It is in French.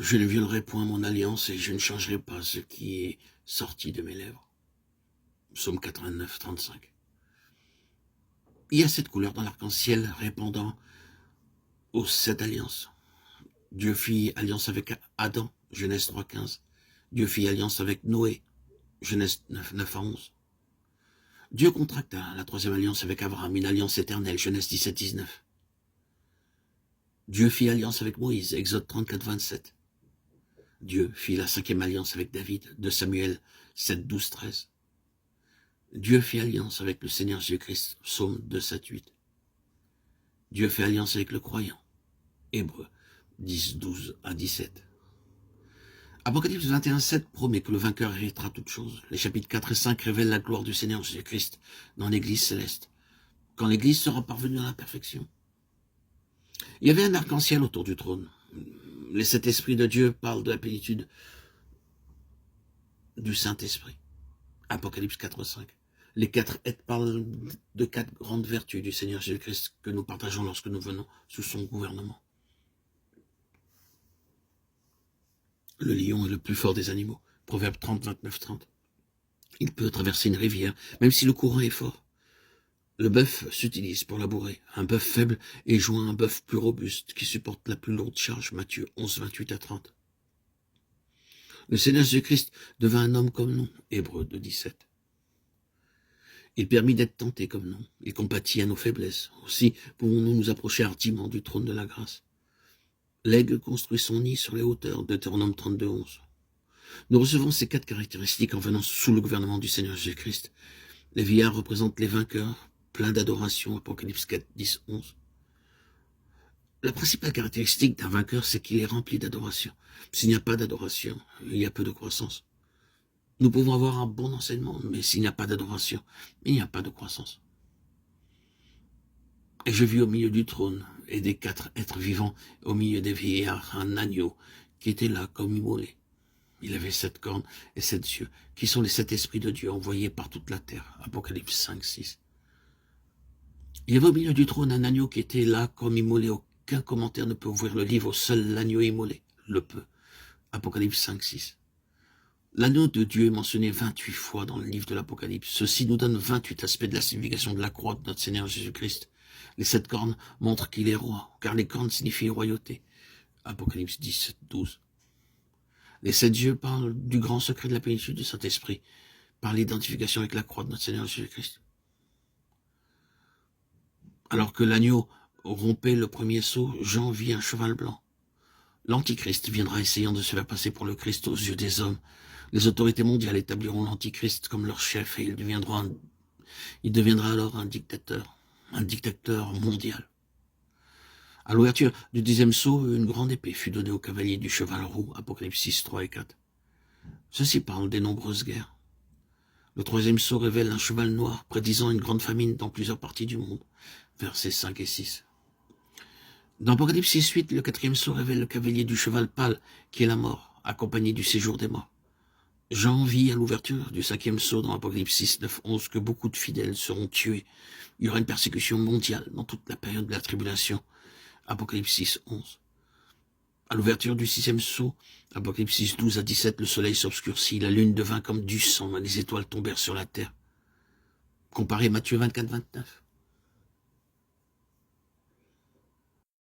Je ne violerai point mon alliance et je ne changerai pas ce qui est sorti de mes lèvres. Psaume 89, 35. Il y a cette couleur dans l'arc-en-ciel répondant aux 7 alliances. Dieu fit alliance avec Adam, Genèse 3, 15. Dieu fit alliance avec Noé, Genèse 9 à 11. Dieu contracta la 3e alliance avec Abraham, une alliance éternelle, Genèse 17, 19. Dieu fit alliance avec Moïse, Exode 34, 27. Dieu fit la 5e alliance avec David, 2 Samuel 7, 12, 13. Dieu fit alliance avec le Seigneur Jésus-Christ, Psaume 2, 7, 8. Dieu fait alliance avec le croyant, Hébreux 10, 12 à 17. Apocalypse 21, 7 promet que le vainqueur héritera toutes choses. Les chapitres 4 et 5 révèlent la gloire du Seigneur Jésus-Christ dans l'Église céleste, quand l'Église sera parvenue à la perfection. Il y avait un arc-en-ciel autour du trône. Les 7 esprits de Dieu parlent de la plénitude du Saint-Esprit. Apocalypse 4, 5. Les 4 êtres parlent de 4 grandes vertus du Seigneur Jésus-Christ que nous partageons lorsque nous venons sous son gouvernement. Le lion est le plus fort des animaux. Proverbe 30, 29, 30. Il peut traverser une rivière, même si le courant est fort. Le bœuf s'utilise pour labourer. Un bœuf faible est joint à un bœuf plus robuste qui supporte la plus lourde charge. Matthieu 11, 28 à 30. Le Seigneur Jésus-Christ devint un homme comme nous. Hébreux 2, 17. Il permit d'être tenté comme nous. Il compatit à nos faiblesses. Aussi pouvons-nous nous approcher hardiment du trône de la grâce. L'aigle construit son nid sur les hauteurs, Deutéronome 32, 11. Nous recevons ces 4 caractéristiques en venant sous le gouvernement du Seigneur Jésus-Christ. Les vieillards représentent les vainqueurs, pleins d'adoration, Apocalypse 4, 10, 11. La principale caractéristique d'un vainqueur, c'est qu'il est rempli d'adoration. S'il n'y a pas d'adoration, il y a peu de croissance. Nous pouvons avoir un bon enseignement, mais s'il n'y a pas d'adoration, il n'y a pas de croissance. Et je vis au milieu du trône et des 4 êtres vivants, au milieu des vieillards, un agneau qui était là comme immolé. Il avait 7 cornes et 7 yeux, qui sont les 7 esprits de Dieu envoyés par toute la terre. Apocalypse 5, 6. Il y avait au milieu du trône un agneau qui était là comme immolé. Aucun commentaire ne peut ouvrir le livre, seul l'agneau immolé le peut. Apocalypse 5, 6. L'anneau de Dieu est mentionné 28 fois dans le livre de l'Apocalypse. Ceci nous donne 28 aspects de la signification de la croix de notre Seigneur Jésus-Christ. Les 7 cornes montrent qu'il est roi, car les cornes signifient royauté. Apocalypse 17, 12. Les 7 yeux parlent du grand secret de la plénitude du Saint-Esprit, par l'identification avec la croix de notre Seigneur Jésus-Christ. Alors que l'agneau rompait le premier sceau, Jean vit un cheval blanc. L'Antichrist viendra essayant de se faire passer pour le Christ aux yeux des hommes. Les autorités mondiales établiront l'Antichrist comme leur chef et il deviendra alors un dictateur mondial. À l'ouverture du 10e sceau, une grande épée fut donnée au cavalier du cheval roux, Apocalypse 6, 3 et 4. Ceci parle des nombreuses guerres. Le 3e sceau révèle un cheval noir, prédisant une grande famine dans plusieurs parties du monde, versets 5 et 6. Dans Apocalypse 6, 8, le 4e sceau révèle le cavalier du cheval pâle, qui est la mort, accompagné du séjour des morts. Jean vit à l'ouverture du 5e sceau dans Apocalypse 6, 9, 11 que beaucoup de fidèles seront tués. Il y aura une persécution mondiale dans toute la période de la tribulation. Apocalypse 6, 11. À l'ouverture du 6e sceau, Apocalypse 6, 12 à 17, le soleil s'obscurcit, la lune devint comme du sang, et les étoiles tombèrent sur la terre. Comparez Matthieu 24, 29.